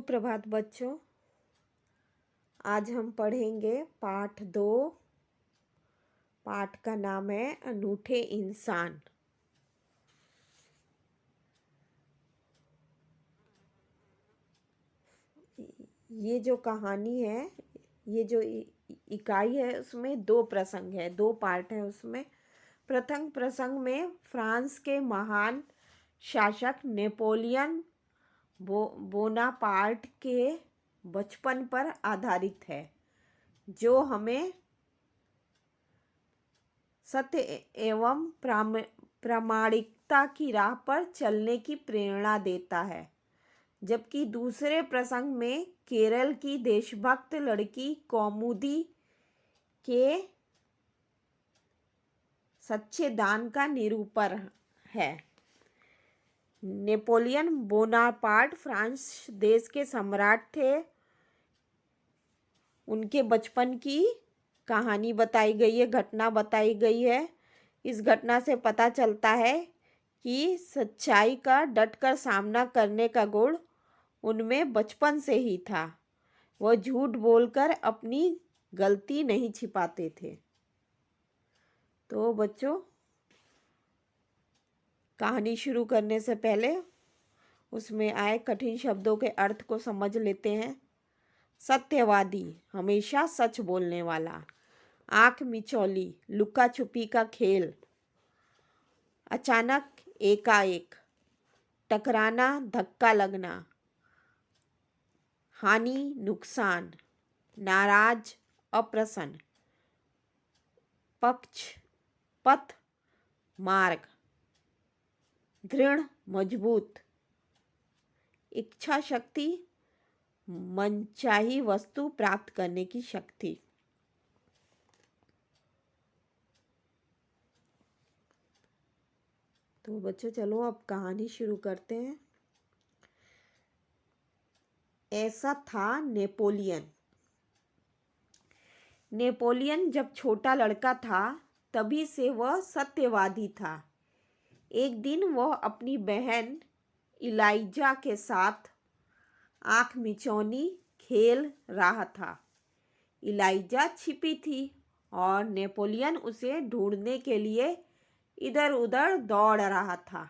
सुप्रभात बच्चों। आज हम पढ़ेंगे पाठ 2। पाठ का नाम है अनूठे इंसान। ये जो कहानी है, ये जो इकाई है, उसमें 2 प्रसंग है, 2 पार्ट है उसमें। प्रथम प्रसंग में फ्रांस के महान शासक नेपोलियन बोनापार्ट के बचपन पर आधारित है, जो हमें सत्य एवं प्रामाणिकता की राह पर चलने की प्रेरणा देता है। जबकि दूसरे प्रसंग में केरल की देशभक्त लड़की कौमुदी के सच्चे दान का निरूपण है। नेपोलियन बोनापार्ट फ्रांस देश के सम्राट थे। उनके बचपन की कहानी बताई गई है, घटना बताई गई है। इस घटना से पता चलता है कि सच्चाई का डटकर सामना करने का गुण उनमें बचपन से ही था। वह झूठ बोलकर अपनी गलती नहीं छिपाते थे। तो बच्चों, कहानी शुरू करने से पहले उसमें आए कठिन शब्दों के अर्थ को समझ लेते हैं। सत्यवादी, हमेशा सच बोलने वाला। आंख मिचौली, लुका छुपी का खेल। अचानक, एकाएक, टकराना, धक्का लगना। हानि, नुकसान। नाराज, अप्रसन्न। पक्ष, पथ, मार्ग। दृढ़, मजबूत। इच्छा शक्ति, मनचाही वस्तु प्राप्त करने की शक्ति। तो बच्चों, चलो अब कहानी शुरू करते हैं। ऐसा था नेपोलियन। नेपोलियन जब छोटा लड़का था, तभी से वह सत्यवादी था। एक दिन वह अपनी बहन इलाइजा के साथ आंख मिचौनी खेल रहा था। इलाइजा छिपी थी और नेपोलियन उसे ढूंढने के लिए इधर उधर दौड़ रहा था।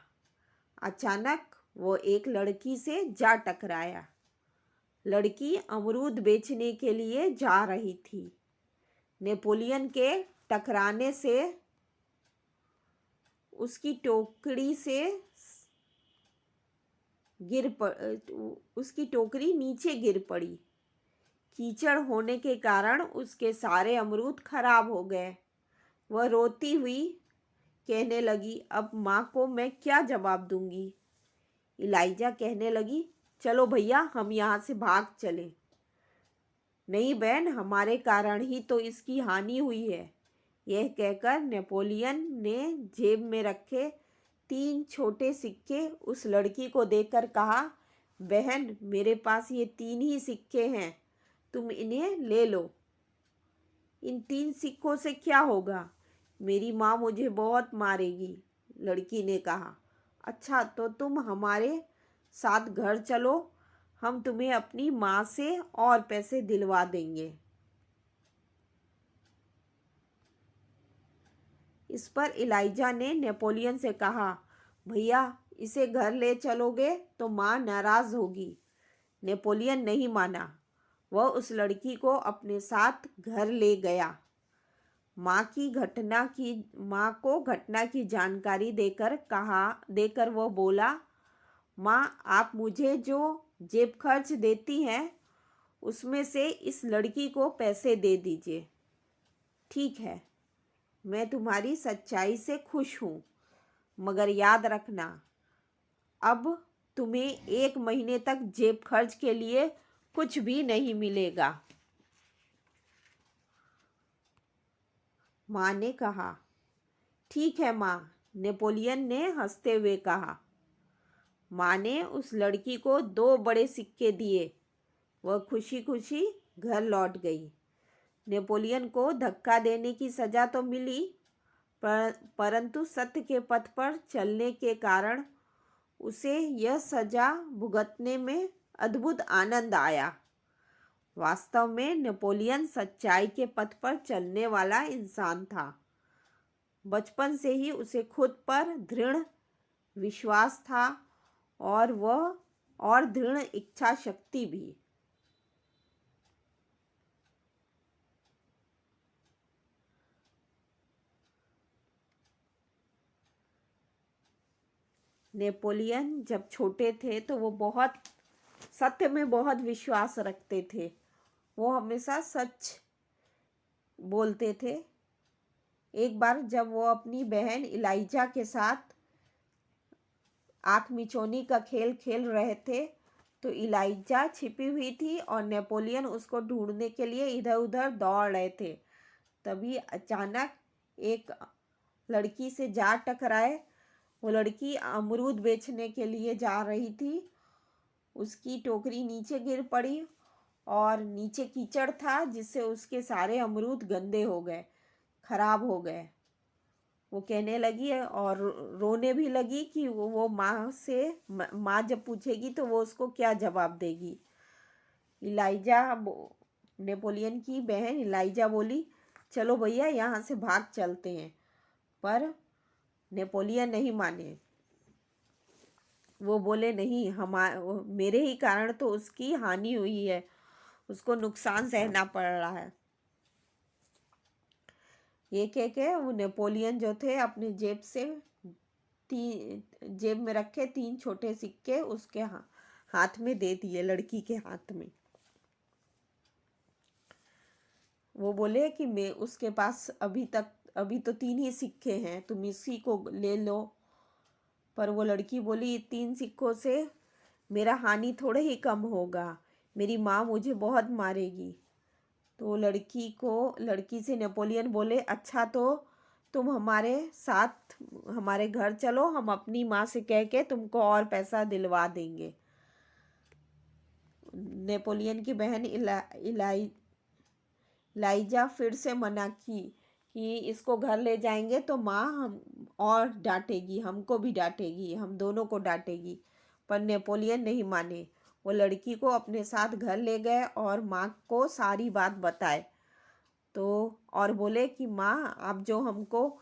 अचानक वो एक लड़की से जा टकराया। लड़की अमरूद बेचने के लिए जा रही थी। नेपोलियन के टकराने से उसकी टोकरी नीचे गिर पड़ी। कीचड़ होने के कारण उसके सारे अमरूद खराब हो गए। वह रोती हुई कहने लगी, अब माँ को मैं क्या जवाब दूंगी। इलाइजा कहने लगी, चलो भैया, हम यहाँ से भाग चले। नहीं बहन, हमारे कारण ही तो इसकी हानि हुई है। यह कहकर नेपोलियन ने जेब में रखे 3 छोटे सिक्के उस लड़की को देकर कहा, बहन, मेरे पास ये 3 ही सिक्के हैं, तुम इन्हें ले लो। इन 3 सिक्कों से क्या होगा? मेरी माँ मुझे बहुत मारेगी, लड़की ने कहा। अच्छा, तो तुम हमारे साथ घर चलो, हम तुम्हें अपनी माँ से और पैसे दिलवा देंगे। इस पर इलाइजा ने नेपोलियन से कहा, भैया, इसे घर ले चलोगे तो माँ नाराज होगी। नेपोलियन नहीं माना। वह उस लड़की को अपने साथ घर ले गया। माँ को घटना की जानकारी देकर वह बोला, माँ, आप मुझे जो जेब खर्च देती हैं, उसमें से इस लड़की को पैसे दे दीजिए। ठीक है, मैं तुम्हारी सच्चाई से खुश हूँ, मगर याद रखना, अब तुम्हें 1 महीने तक जेब खर्च के लिए कुछ भी नहीं मिलेगा। माँ ने कहा। ठीक है माँ, नेपोलियन ने हंसते हुए कहा। माँ ने उस लड़की को 2 बड़े सिक्के दिए। वह खुशी खुशी घर लौट गई। नेपोलियन को धक्का देने की सजा तो मिली, परंतु सत्य के पथ पर चलने के कारण उसे यह सजा भुगतने में अद्भुत आनंद आया। वास्तव में नेपोलियन सच्चाई के पथ पर चलने वाला इंसान था। बचपन से ही उसे खुद पर दृढ़ विश्वास था और दृढ़ इच्छा शक्ति भी। नेपोलियन जब छोटे थे तो वो बहुत सत्य में बहुत विश्वास रखते थे। वो हमेशा सच बोलते थे। एक बार जब वो अपनी बहन इलाइजा के साथ आँख मिचौनी का खेल खेल रहे थे तो इलाइजा छिपी हुई थी और नेपोलियन उसको ढूंढने के लिए इधर उधर दौड़ रहे थे। तभी अचानक एक लड़की से जा टकराए। वो लड़की अमरूद बेचने के लिए जा रही थी। उसकी टोकरी नीचे गिर पड़ी और नीचे कीचड़ था जिससे उसके सारे अमरूद गंदे हो गए, खराब हो गए। वो कहने लगी और रोने भी लगी कि वो माँ जब पूछेगी तो वो उसको क्या जवाब देगी। इलाइजा, नेपोलियन की बहन इलाइजा बोली, चलो भैया यहाँ से भाग चलते हैं। पर नेपोलियन नहीं माने। वो बोले नहीं, मेरे ही कारण तो उसकी हानि हुई है, उसको नुकसान सहना पड़ रहा है। ये कह के वो नेपोलियन जो थे अपने जेब में रखे 3 छोटे सिक्के उसके हाथ में दे दिए, लड़की के हाथ में। वो बोले कि मैं उसके पास अभी तो 3 ही सिक्के हैं, तुम इसी को ले लो। पर वो लड़की बोली, 3 सिक्कों से मेरा हानि थोड़े ही कम होगा, मेरी माँ मुझे बहुत मारेगी। तो लड़की से नेपोलियन बोले, अच्छा तो तुम हमारे साथ हमारे घर चलो, हम अपनी माँ से कह के तुमको और पैसा दिलवा देंगे। नेपोलियन की बहन इलाइजा फिर से मना की कि इसको घर ले जाएंगे तो माँ हम और डांटेगी, हमको भी डांटेगी, हम दोनों को डांटेगी। पर नेपोलियन नहीं माने। वो लड़की को अपने साथ घर ले गए और माँ को सारी बात बताए। तो और बोले कि माँ, आप जो हमको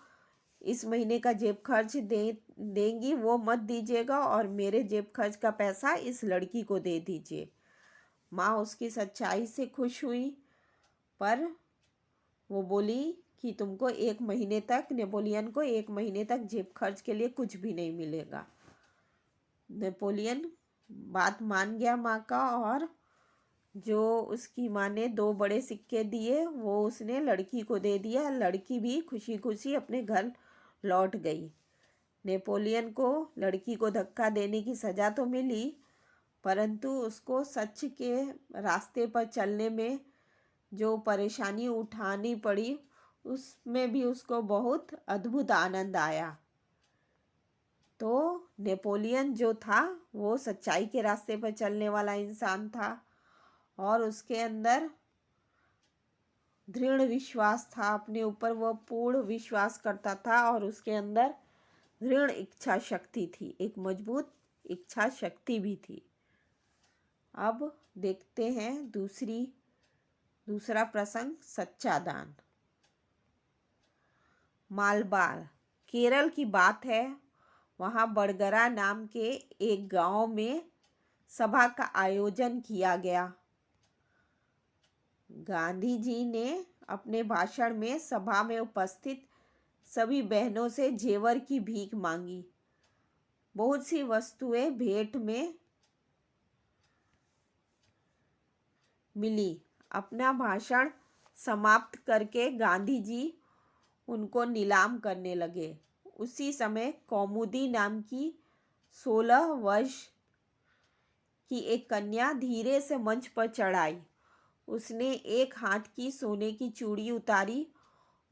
इस महीने का जेब खर्च देंगी वो मत दीजिएगा और मेरे जेब खर्च का पैसा इस लड़की को दे दीजिए। माँ उसकी सच्चाई से खुश हुई, पर वो बोली कि तुमको 1 महीने तक, नेपोलियन को 1 महीने तक जेब खर्च के लिए कुछ भी नहीं मिलेगा। नेपोलियन बात मान गया माँ का और जो उसकी माँ ने 2 बड़े सिक्के दिए वो उसने लड़की को दे दिया। लड़की भी खुशी खुशी अपने घर लौट गई। नेपोलियन को लड़की को धक्का देने की सज़ा तो मिली, परंतु उसको सच के रास्ते पर चलने में जो परेशानी उठानी पड़ी उसमें भी उसको बहुत अद्भुत आनंद आया। तो नेपोलियन जो था वो सच्चाई के रास्ते पर चलने वाला इंसान था और उसके अंदर दृढ़ विश्वास था, अपने ऊपर वह पूर्ण विश्वास करता था और उसके अंदर दृढ़ इच्छा शक्ति थी, एक मजबूत इच्छा शक्ति भी थी। अब देखते हैं दूसरा प्रसंग, सच्चा दान। मालबार केरल की बात है। वहाँ बड़गरा नाम के एक गांव में सभा का आयोजन किया गया। गांधी जी ने अपने भाषण में सभा में उपस्थित सभी बहनों से जेवर की भीख मांगी। बहुत सी वस्तुएं भेंट में मिली। अपना भाषण समाप्त करके गांधी जी उनको नीलाम करने लगे। उसी समय कौमुदी नाम की 16 वर्ष की एक कन्या धीरे से मंच पर चढ़ आई। उसने एक हाथ की सोने की चूड़ी उतारी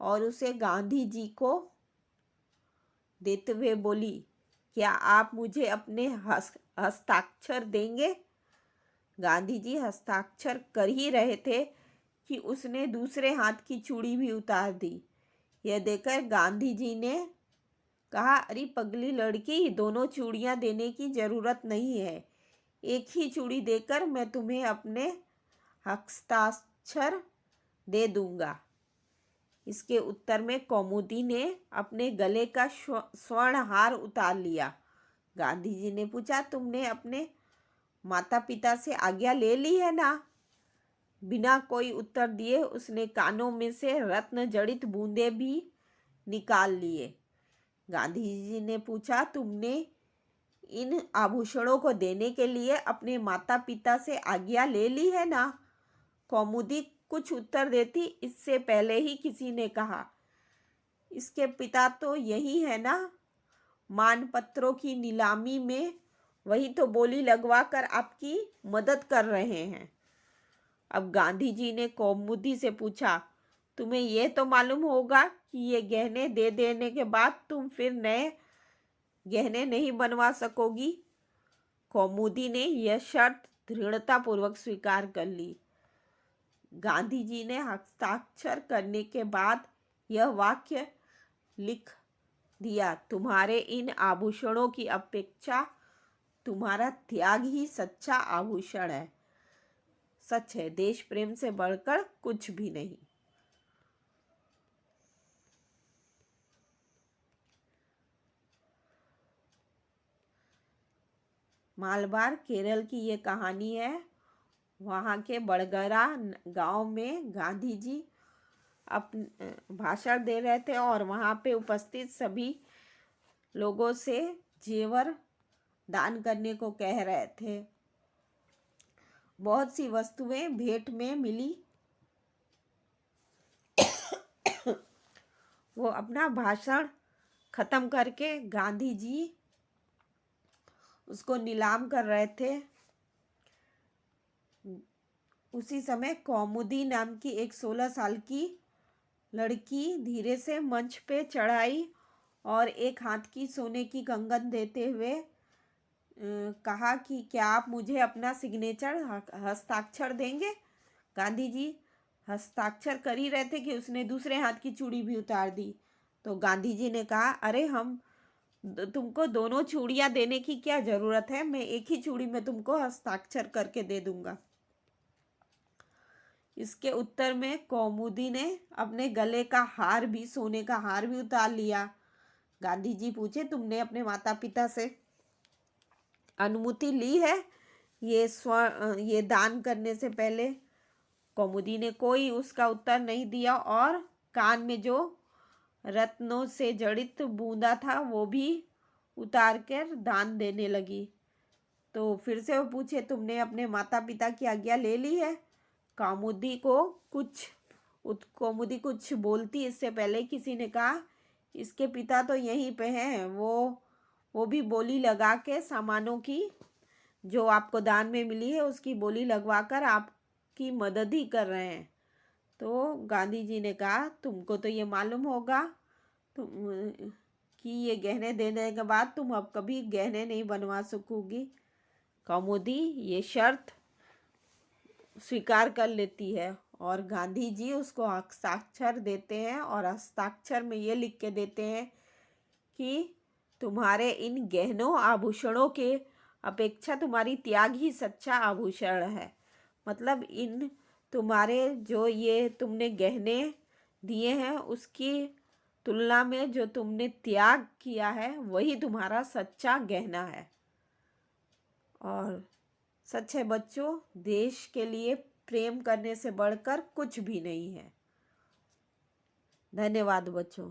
और उसे गांधी जी को देते हुए बोली, क्या आप मुझे अपने हस्ताक्षर देंगे? गांधी जी हस्ताक्षर कर ही रहे थे कि उसने दूसरे हाथ की चूड़ी भी उतार दी। यह देखकर गांधी जी ने कहा, अरे पगली लड़की, दोनों चूड़ियां देने की जरूरत नहीं है, एक ही चूड़ी देकर मैं तुम्हें अपने हस्ताक्षर दे दूंगा। इसके उत्तर में कौमुदी ने अपने गले का स्वर्ण हार उतार लिया। गांधी जी ने पूछा, तुमने अपने माता पिता से आज्ञा ले ली है ना? बिना कोई उत्तर दिए उसने कानों में से रत्न जड़ित बूंदे भी निकाल लिए। गांधी जी ने पूछा, तुमने इन आभूषणों को देने के लिए अपने माता पिता से आज्ञा ले ली है ना? कौमुदी कुछ उत्तर देती इससे पहले ही किसी ने कहा, इसके पिता तो यही है ना, मानपत्रों की नीलामी में वही तो बोली लगवा कर आपकी मदद कर रहे हैं। अब गांधी जी ने कौमुदी से पूछा, तुम्हें यह तो मालूम होगा कि ये गहने दे देने के बाद तुम फिर नए गहने नहीं बनवा सकोगी। कौमुदी ने यह शर्त दृढ़तापूर्वक स्वीकार कर ली। गांधी जी ने हस्ताक्षर करने के बाद यह वाक्य लिख दिया, तुम्हारे इन आभूषणों की अपेक्षा तुम्हारा त्याग ही सच्चा आभूषण है। सच है, देश प्रेम से बढ़कर कुछ भी नहीं। मालबार केरल की ये कहानी है। वहाँ के बड़गरा गांव में गांधी जी अपने भाषण दे रहे थे और वहाँ पे उपस्थित सभी लोगों से जेवर दान करने को कह रहे थे। बहुत सी वस्तुएं भेंट में मिली। वो अपना भाषण खत्म करके गांधी जी उसको नीलाम कर रहे थे। उसी समय कौमुदी नाम की एक 16 साल की लड़की धीरे से मंच पे चढ़ाई और एक हाथ की सोने की कंगन देते हुए कहा कि क्या आप मुझे अपना सिग्नेचर हस्ताक्षर देंगे? गांधी जी हस्ताक्षर कर ही रहे थे कि उसने दूसरे हाथ की चूड़ी भी उतार दी। तो गांधी जी ने कहा, अरे हम तुमको दोनों चूड़ियाँ देने की क्या ज़रूरत है, मैं एक ही चूड़ी में तुमको हस्ताक्षर करके दे दूंगा। इसके उत्तर में कौमुदी ने अपने गले का हार भी, सोने का हार भी उतार लिया। गांधी जी पूछे, तुमने अपने माता पिता से अनुमति ली है ये दान करने से पहले? कौमुदी ने कोई उसका उत्तर नहीं दिया और कान में जो रत्नों से जड़ित बूंदा था वो भी उतार कर दान देने लगी। तो फिर से वो पूछे, तुमने अपने माता पिता की आज्ञा ले ली है? कौमुदी कुछ बोलती इससे पहले किसी ने कहा, इसके पिता तो यहीं पे हैं, वो भी बोली लगा के सामानों की जो आपको दान में मिली है उसकी बोली लगवा कर आपकी मदद ही कर रहे हैं। तो गांधी जी ने कहा, तुमको तो ये मालूम होगा तुम कि ये गहने देने के बाद तुम अब कभी गहने नहीं बनवा सकोगी। कौमुदी ये शर्त स्वीकार कर लेती है और गांधी जी उसको हस्ताक्षर देते हैं और हस्ताक्षर में ये लिख के देते हैं कि तुम्हारे इन गहनों आभूषणों के अपेक्षा तुम्हारी त्याग ही सच्चा आभूषण है। मतलब इन तुम्हारे जो ये तुमने गहने दिए हैं उसकी तुलना में जो तुमने त्याग किया है वही तुम्हारा सच्चा गहना है। और सच है बच्चों, देश के लिए प्रेम करने से बढ़कर कुछ भी नहीं है। धन्यवाद बच्चों।